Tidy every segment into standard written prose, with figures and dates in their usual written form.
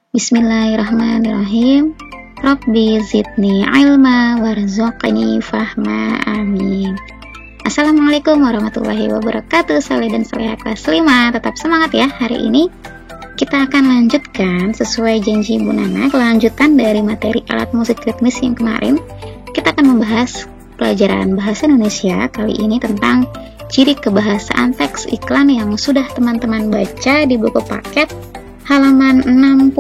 Bismillahirrahmanirrahim. Rabbi zidni ilma warzuqni fahma, amin. Assalamualaikum warahmatullahi wabarakatuh. Saleh dan Salehah kelas 5, tetap semangat ya. Hari ini kita akan lanjutkan sesuai janji Bu Nana, kelanjutan dari materi alat musik ritmis yang kemarin. Kita akan membahas pelajaran bahasa Indonesia kali ini tentang ciri kebahasaan teks iklan yang sudah teman-teman baca di buku paket halaman 60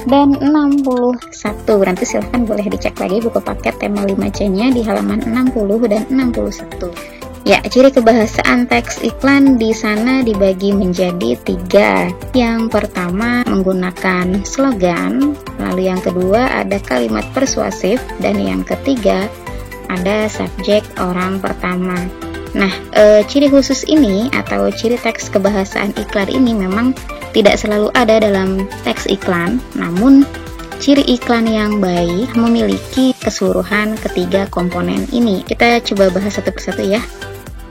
dan 61. Nanti silahkan boleh dicek lagi buku paket tema 5C-nya di halaman 60 dan 61. Ya, ciri kebahasaan teks iklan di sana dibagi menjadi 3. Yang pertama menggunakan slogan, lalu yang kedua ada kalimat persuasif, dan yang ketiga ada subjek orang pertama. Nah, ciri khusus ini atau ciri teks kebahasaan iklan ini memang tidak selalu ada dalam teks iklan, namun ciri iklan yang baik memiliki keseluruhan ketiga komponen ini. Kita coba bahas satu persatu ya.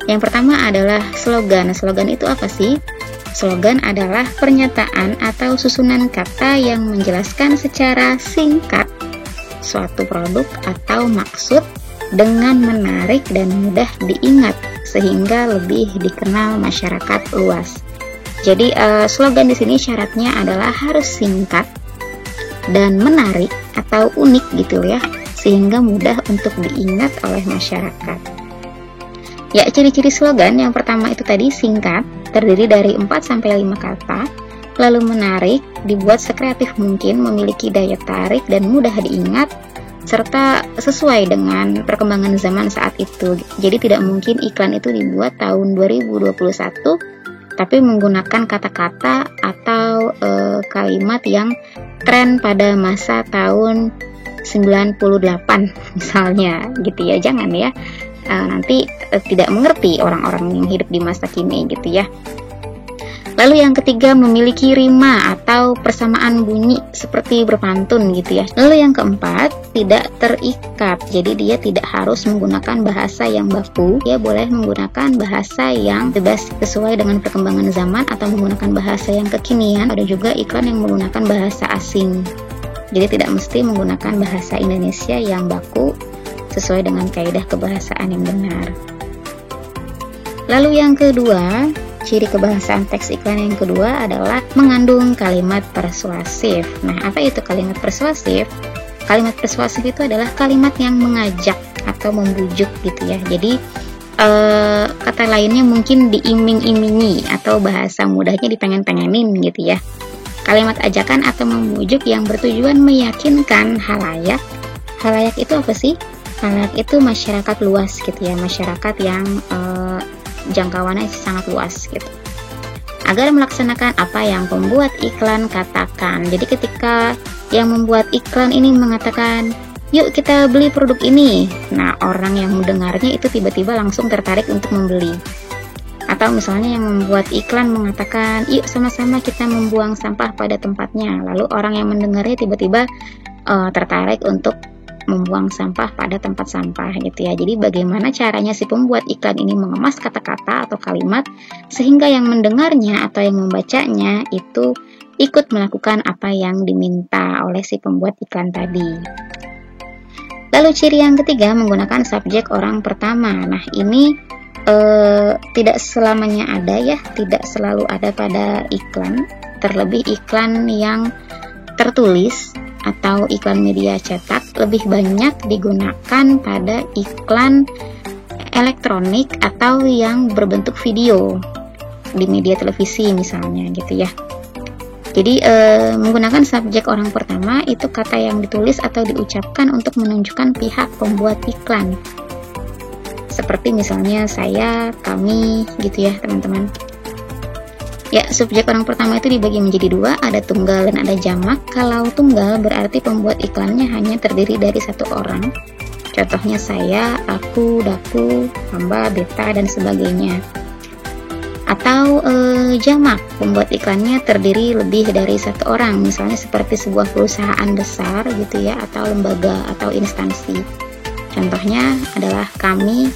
Yang pertama adalah slogan. Slogan itu apa sih? Slogan adalah pernyataan atau susunan kata yang menjelaskan secara singkat suatu produk atau maksud dengan menarik dan mudah diingat sehingga lebih dikenal masyarakat luas. Jadi slogan di sini syaratnya adalah harus singkat dan menarik atau unik gitu ya, sehingga mudah untuk diingat oleh masyarakat. Ya, ciri-ciri slogan yang pertama itu tadi singkat, terdiri dari 4-5 kata, lalu menarik, dibuat sekreatif mungkin, memiliki daya tarik dan mudah diingat, serta sesuai dengan perkembangan zaman saat itu. Jadi tidak mungkin iklan itu dibuat tahun 2021 tapi menggunakan kata-kata atau kalimat yang tren pada masa tahun 98 misalnya gitu ya. Jangan ya, nanti tidak mengerti orang-orang yang hidup di masa kini gitu ya. Lalu yang ketiga memiliki rima atau persamaan bunyi seperti berpantun gitu ya. Lalu yang keempat tidak terikat, jadi dia tidak harus menggunakan bahasa yang baku. Dia boleh menggunakan bahasa yang bebas sesuai dengan perkembangan zaman atau menggunakan bahasa yang kekinian. Ada juga iklan yang menggunakan bahasa asing. Jadi tidak mesti menggunakan bahasa Indonesia yang baku sesuai dengan kaidah kebahasaan yang benar. Lalu yang kedua, ciri kebahasaan teks iklan yang kedua adalah mengandung kalimat persuasif. Nah, apa itu kalimat persuasif? Kalimat persuasif itu adalah kalimat yang mengajak atau membujuk gitu ya. Jadi kata lainnya mungkin diiming-imingi atau bahasa mudahnya dipengen-pengenin gitu ya. Kalimat ajakan atau membujuk yang bertujuan meyakinkan halayak. Halayak itu apa sih? Halayak itu masyarakat luas gitu ya, masyarakat yang jangkauannya sangat luas gitu, agar melaksanakan apa yang pembuat iklan katakan. Jadi ketika yang membuat iklan ini mengatakan, yuk kita beli produk ini, nah orang yang mendengarnya itu tiba-tiba langsung tertarik untuk membeli. Atau misalnya yang membuat iklan mengatakan, yuk sama-sama kita membuang sampah pada tempatnya, lalu orang yang mendengarnya tiba-tiba tertarik untuk membuang sampah pada tempat sampah gitu ya. Jadi bagaimana caranya si pembuat iklan ini mengemas kata-kata atau kalimat sehingga yang mendengarnya atau yang membacanya itu ikut melakukan apa yang diminta oleh si pembuat iklan tadi. Lalu ciri yang ketiga menggunakan subjek orang pertama. Nah, ini tidak selamanya ada ya, tidak selalu ada pada iklan, terlebih iklan yang tertulis atau iklan media cetak lebih banyak digunakan pada iklan elektronik atau yang berbentuk video di media televisi misalnya gitu ya. Jadi menggunakan subjek orang pertama itu kata yang ditulis atau diucapkan untuk menunjukkan pihak pembuat iklan. Seperti misalnya saya, kami gitu ya teman-teman. Ya, subjek orang pertama itu dibagi menjadi 2, ada tunggal dan ada jamak. Kalau tunggal berarti pembuat iklannya hanya terdiri dari 1 orang. Contohnya saya, aku, daku, hamba, beta, dan sebagainya. Atau jamak, pembuat iklannya terdiri lebih dari 1 orang. Misalnya seperti sebuah perusahaan besar gitu ya, atau lembaga atau instansi. Contohnya adalah kami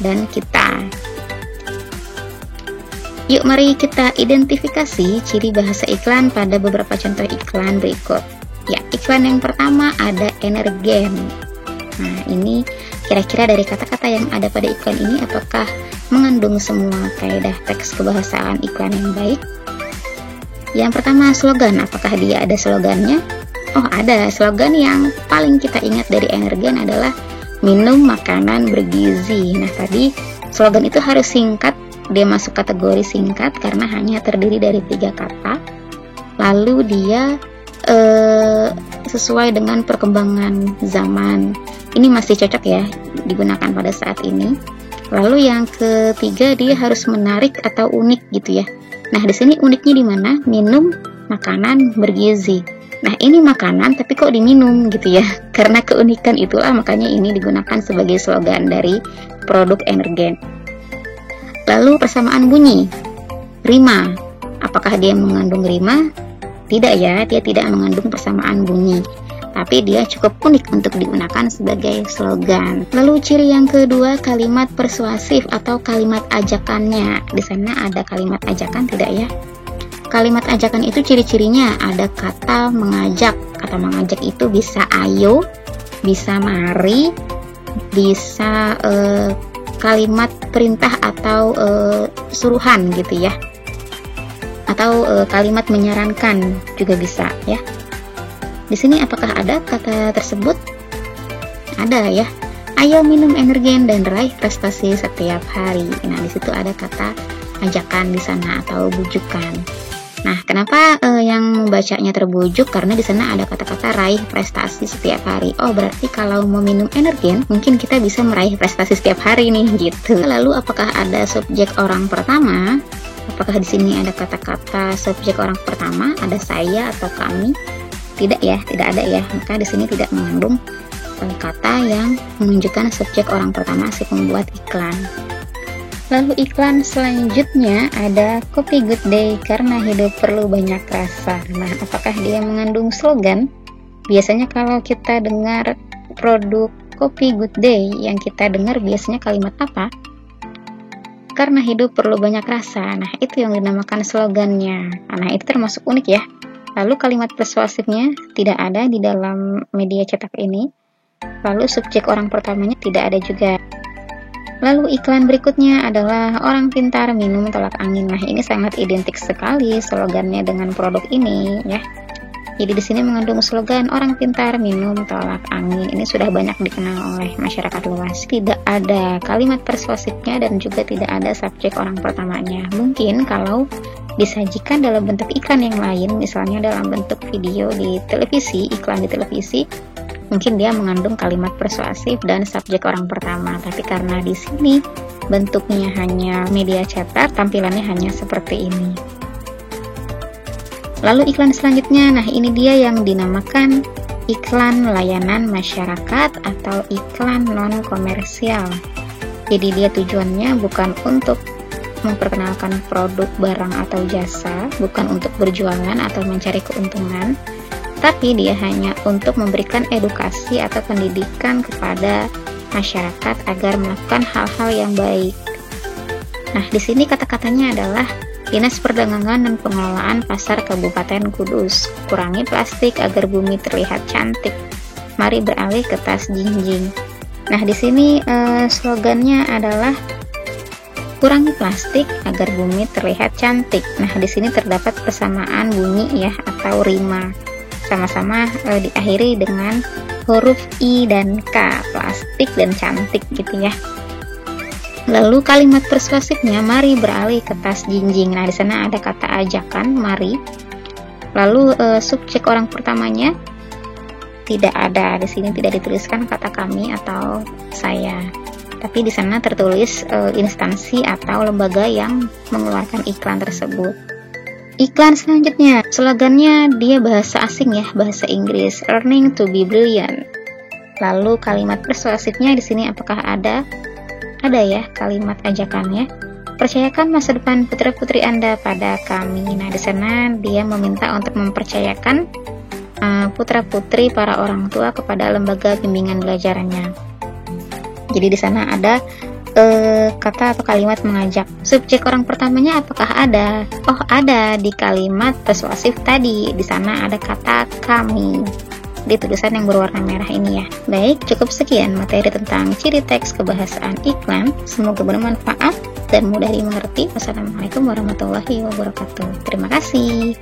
dan kita. Yuk mari kita identifikasi ciri bahasa iklan pada beberapa contoh iklan berikut. Ya, iklan yang pertama ada energen. Nah, ini kira-kira dari kata-kata yang ada pada iklan ini apakah mengandung semua kaidah teks kebahasaan iklan yang baik? Yang pertama slogan, apakah dia ada slogannya? Oh, ada. Slogan yang paling kita ingat dari energen adalah minum makanan bergizi. Nah, tadi slogan itu harus singkat. Dia masuk kategori singkat karena hanya terdiri dari 3 kata. Lalu dia sesuai dengan perkembangan zaman. Ini masih cocok ya digunakan pada saat ini. Lalu yang ketiga, dia harus menarik atau unik gitu ya. Nah, di sini uniknya di mana? Minum makanan bergizi. Nah, ini makanan tapi kok diminum gitu ya. Karena keunikan itulah makanya ini digunakan sebagai slogan dari produk energen. Lalu persamaan bunyi, rima. Apakah dia mengandung rima? Tidak ya, dia tidak mengandung persamaan bunyi. Tapi dia cukup unik untuk digunakan sebagai slogan. Lalu ciri yang kedua, kalimat persuasif atau kalimat ajakannya. Di sana ada kalimat ajakan tidak ya? Kalimat ajakan itu ciri-cirinya ada kata mengajak. Kata mengajak itu bisa ayo, bisa mari, bisa kalimat perintah atau suruhan gitu ya, atau kalimat menyarankan juga bisa ya. Di sini apakah ada kata tersebut? Ada ya. Ayo minum energen dan raih prestasi setiap hari. Nah, di situ ada kata ajakan di sana atau bujukan. Nah, kenapa yang membacanya terbujuk? Karena di sana ada kata-kata raih prestasi setiap hari. Oh, berarti kalau mau minum energen, mungkin kita bisa meraih prestasi setiap hari nih, gitu. Lalu, apakah ada subjek orang pertama? Apakah di sini ada kata-kata subjek orang pertama? Ada saya atau kami? Tidak ya, tidak ada ya. Maka di sini tidak mengandung kata yang menunjukkan subjek orang pertama si pembuat iklan. Lalu iklan selanjutnya ada Kopi Good Day karena hidup perlu banyak rasa. Nah, apakah dia mengandung slogan? Biasanya kalau kita dengar produk Kopi Good Day, yang kita dengar biasanya kalimat apa? Karena hidup perlu banyak rasa. Nah, itu yang dinamakan slogannya. Nah, itu termasuk unik ya. Lalu kalimat persuasifnya tidak ada di dalam media cetak ini. Lalu subjek orang pertamanya tidak ada juga. Lalu iklan berikutnya adalah orang pintar minum tolak angin. Nah, ini sangat identik sekali slogannya dengan produk ini ya. Jadi di sini mengandung slogan orang pintar minum tolak angin. Ini sudah banyak dikenal oleh masyarakat luas. Tidak ada kalimat persuasifnya dan juga tidak ada subjek orang pertamanya. Mungkin kalau disajikan dalam bentuk iklan yang lain, misalnya dalam bentuk video di televisi, iklan di televisi, mungkin dia mengandung kalimat persuasif dan subjek orang pertama. Tapi karena di sini bentuknya hanya media cetak, tampilannya hanya seperti ini. Lalu iklan selanjutnya, nah ini dia yang dinamakan iklan layanan masyarakat atau iklan non komersial. Jadi dia tujuannya bukan untuk memperkenalkan produk, barang atau jasa, bukan untuk berjualan atau mencari keuntungan, tapi dia hanya untuk memberikan edukasi atau pendidikan kepada masyarakat agar melakukan hal-hal yang baik. Nah, di sini kata-katanya adalah Dinas Perdagangan dan Pengelolaan Pasar Kabupaten Kudus, kurangi plastik agar bumi terlihat cantik. Mari beralih ke tas jinjing. Nah, di sini slogannya adalah kurangi plastik agar bumi terlihat cantik. Nah, di sini terdapat persamaan bunyi ya atau rima. Sama-sama diakhiri dengan huruf I dan K, plastik dan cantik gitu ya. Lalu kalimat persuasifnya, mari beralih ke tas jinjing. Nah, di sana ada kata ajakan, mari. Lalu subjek orang pertamanya tidak ada. Di sini tidak dituliskan kata kami atau saya. Tapi di sana tertulis instansi atau lembaga yang mengeluarkan iklan tersebut. Iklan selanjutnya, slogannya dia bahasa asing ya, bahasa Inggris, learning to be brilliant. Lalu kalimat persuasifnya di sini apakah ada? Ada ya kalimat ajakannya. Percayakan masa depan putra-putri Anda pada kami. Nah, di sana dia meminta untuk mempercayakan putra-putri para orang tua kepada lembaga bimbingan belajarannya. Jadi di sana ada kata atau kalimat mengajak. Subjek orang pertamanya apakah ada? Oh, ada di kalimat persuasif tadi. Di sana ada kata kami di tulisan yang berwarna merah ini ya. Baik, cukup sekian materi tentang ciri teks kebahasaan iklan. Semoga bermanfaat dan mudah dimengerti. Wassalamualaikum warahmatullahi wabarakatuh. Terima kasih.